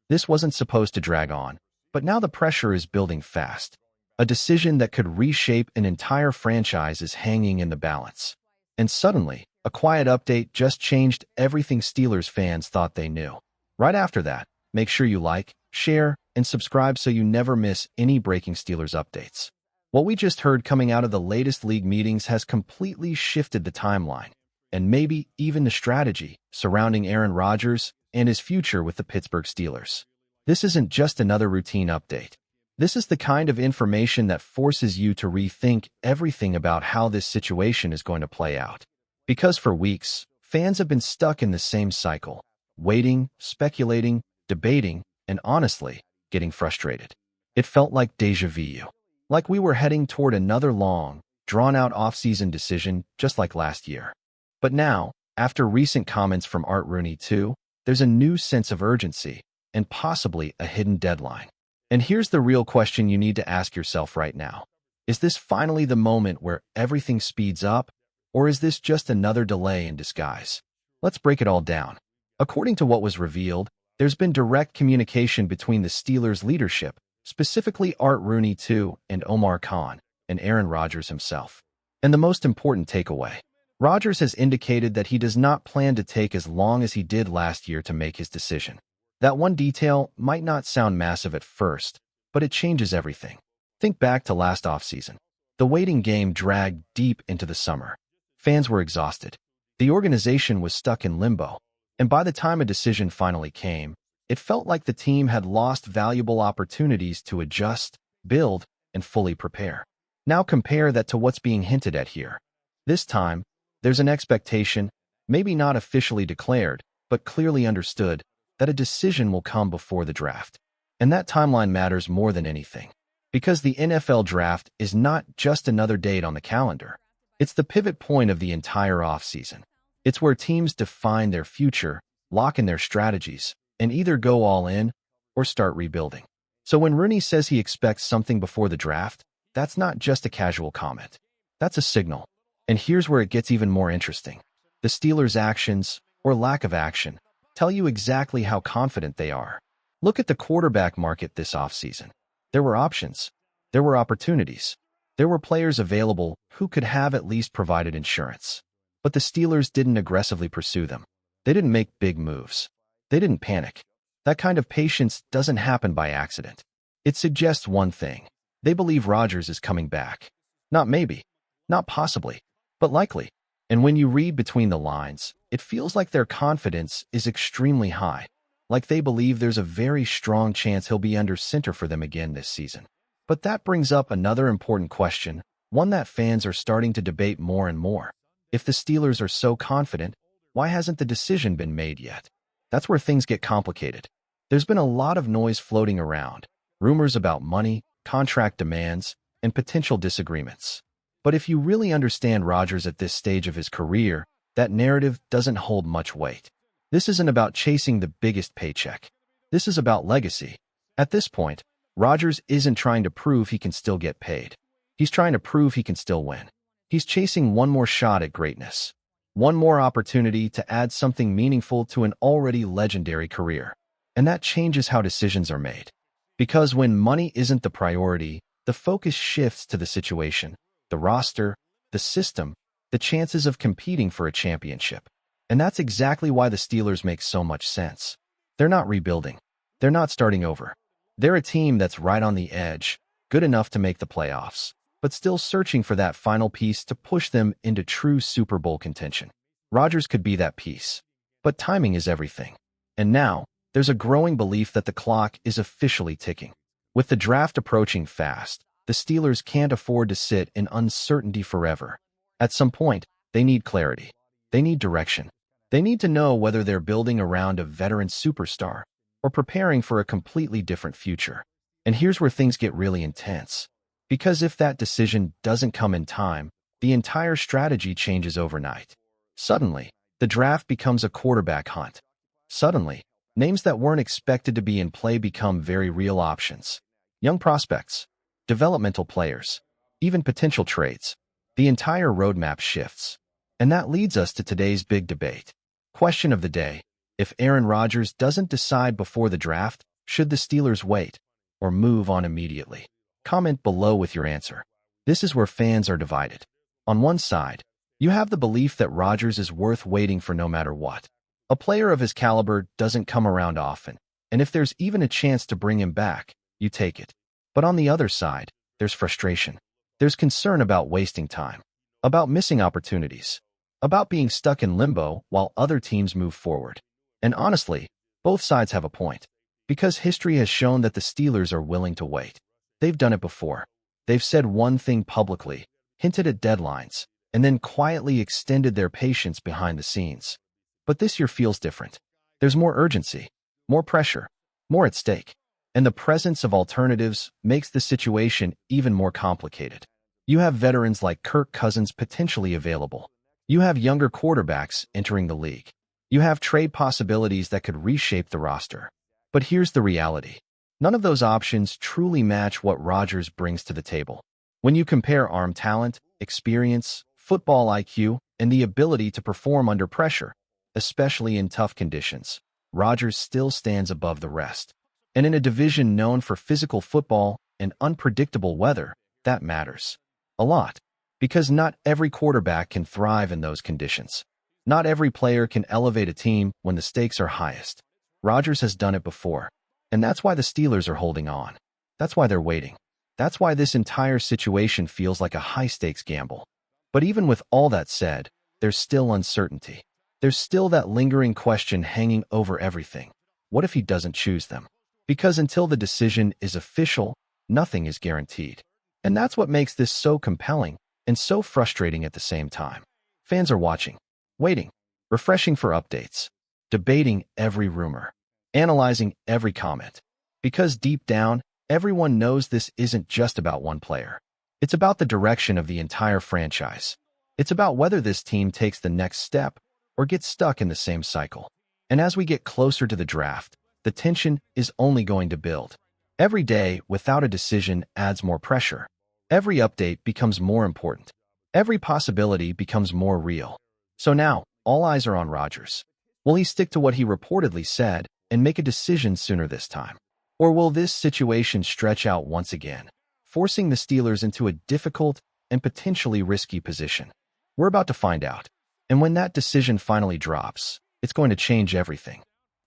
This wasn't supposed to drag on, but now the pressure is building fast. A decision that could reshape an entire franchise is hanging in the balance. And suddenly, a quiet update just changed everything Steelers fans thought they knew. Right after that, make sure you like, share, and subscribe so you never miss any breaking Steelers updates. What we just heard coming out of the latest league meetings has completely shifted the timeline, and maybe even the strategy surrounding Aaron Rodgers and his future with the Pittsburgh Steelers. This isn't just another routine update. This is the kind of information that forces you to rethink everything about how this situation is going to play out. Because for weeks, fans have been stuck in the same cycle, waiting, speculating, debating, and honestly, getting frustrated. It felt like déjà vu, like we were heading toward another long, drawn-out offseason decision just like last year. But now, after recent comments from Art Rooney too, there's a new sense of urgency and possibly a hidden deadline. And here's the real question you need to ask yourself right now. Is this finally the moment where everything speeds up, or is this just another delay in disguise? Let's break it all down. According to what was revealed, there's been direct communication between the Steelers' leadership, specifically Art Rooney too, and Omar Khan, and Aaron Rodgers himself. And the most important takeaway, Rodgers has indicated that he does not plan to take as long as he did last year to make his decision. That one detail might not sound massive at first, but it changes everything. Think back to last offseason. The waiting game dragged deep into the summer. Fans were exhausted. The organization was stuck in limbo. And by the time a decision finally came, it felt like the team had lost valuable opportunities to adjust, build, and fully prepare. Now compare that to what's being hinted at here. This time, there's an expectation, maybe not officially declared, but clearly understood, that a decision will come before the draft. And that timeline matters more than anything. Because the NFL draft is not just another date on the calendar. It's the pivot point of the entire offseason. It's where teams define their future, lock in their strategies, and either go all in or start rebuilding. So when Rooney says he expects something before the draft, that's not just a casual comment. That's a signal. And here's where it gets even more interesting. The Steelers' actions, or lack of action, tell you exactly how confident they are. Look at the quarterback market this offseason. There were options. There were opportunities. There were players available who could have at least provided insurance. But the Steelers didn't aggressively pursue them. They didn't make big moves. They didn't panic. That kind of patience doesn't happen by accident. It suggests one thing. They believe Rodgers is coming back. Not maybe, not possibly, but likely. And when you read between the lines, it feels like their confidence is extremely high, like they believe there's a very strong chance he'll be under center for them again this season. But that brings up another important question, one that fans are starting to debate more and more. If the Steelers are so confident, why hasn't the decision been made yet? That's where things get complicated. There's been a lot of noise floating around, rumors about money, contract demands, and potential disagreements. But if you really understand Rodgers at this stage of his career, that narrative doesn't hold much weight. This isn't about chasing the biggest paycheck. This is about legacy. At this point, Rodgers isn't trying to prove he can still get paid. He's trying to prove he can still win. He's chasing one more shot at greatness. One more opportunity to add something meaningful to an already legendary career. And that changes how decisions are made. Because when money isn't the priority, the focus shifts to the situation, the roster, the system, the chances of competing for a championship. And that's exactly why the Steelers make so much sense. They're not rebuilding. They're not starting over. They're a team that's right on the edge, good enough to make the playoffs, but still searching for that final piece to push them into true Super Bowl contention. Rodgers could be that piece. But timing is everything. And now, there's a growing belief that the clock is officially ticking. With the draft approaching fast, the Steelers can't afford to sit in uncertainty forever. At some point, they need clarity. They need direction. They need to know whether they're building around a veteran superstar or preparing for a completely different future. And here's where things get really intense. Because if that decision doesn't come in time, the entire strategy changes overnight. Suddenly, the draft becomes a quarterback hunt. Suddenly, names that weren't expected to be in play become very real options. Young prospects, developmental players, even potential trades. The entire roadmap shifts. And that leads us to today's big debate. Question of the day. If Aaron Rodgers doesn't decide before the draft, Should the Steelers wait or move on immediately? Comment below with your answer. This is where fans are divided. On one side, you have the belief that Rodgers is worth waiting for no matter what. A player of his caliber doesn't come around often, and if there's even a chance to bring him back, you take it. But on the other side, there's frustration. There's concern about wasting time, about missing opportunities, about being stuck in limbo while other teams move forward. And honestly, both sides have a point, because history has shown that the Steelers are willing to wait. They've done it before. They've said one thing publicly, hinted at deadlines, and then quietly extended their patience behind the scenes. But this year feels different. There's more urgency, more pressure, more at stake. And the presence of alternatives makes the situation even more complicated. You have veterans like Kirk Cousins potentially available. You have younger quarterbacks entering the league. You have trade possibilities that could reshape the roster. But here's the reality. None of those options truly match what Rodgers brings to the table. When you compare arm talent, experience, football IQ, and the ability to perform under pressure, especially in tough conditions, Rodgers still stands above the rest. And in a division known for physical football and unpredictable weather, that matters a lot. Because not every quarterback can thrive in those conditions. Not every player can elevate a team when the stakes are highest. Rodgers has done it before. And that's why the Steelers are holding on. That's why they're waiting. That's why this entire situation feels like a high-stakes gamble. But even with all that said, there's still uncertainty. There's still that lingering question hanging over everything. What if he doesn't choose them? Because until the decision is official, nothing is guaranteed. And that's what makes this so compelling and so frustrating at the same time. Fans are watching, waiting, refreshing for updates, debating every rumor, analyzing every comment. Because deep down, everyone knows this isn't just about one player. It's about the direction of the entire franchise. It's about whether this team takes the next step or gets stuck in the same cycle. And as we get closer to the draft, the tension is only going to build. Every day without a decision adds more pressure. Every update becomes more important. Every possibility becomes more real. So now, all eyes are on Rodgers. Will he stick to what he reportedly said and make a decision sooner this time? Or will this situation stretch out once again, forcing the Steelers into a difficult and potentially risky position? We're about to find out. And when that decision finally drops, it's going to change everything.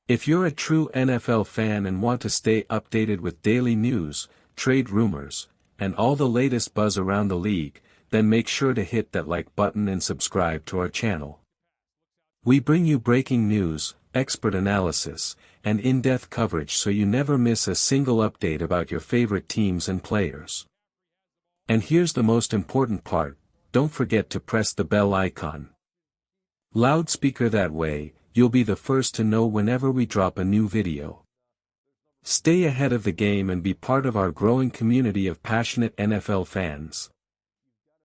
If you're a true NFL fan and want to stay updated with daily news, trade rumors, and all the latest buzz around the league, then make sure to hit that like button and subscribe to our channel. We bring you breaking news, expert analysis, and in-depth coverage so you never miss a single update about your favorite teams and players. And here's the most important part, don't forget to press the bell icon. Loudspeaker that way, you'll be the first to know whenever we drop a new video. Stay ahead of the game and be part of our growing community of passionate NFL fans.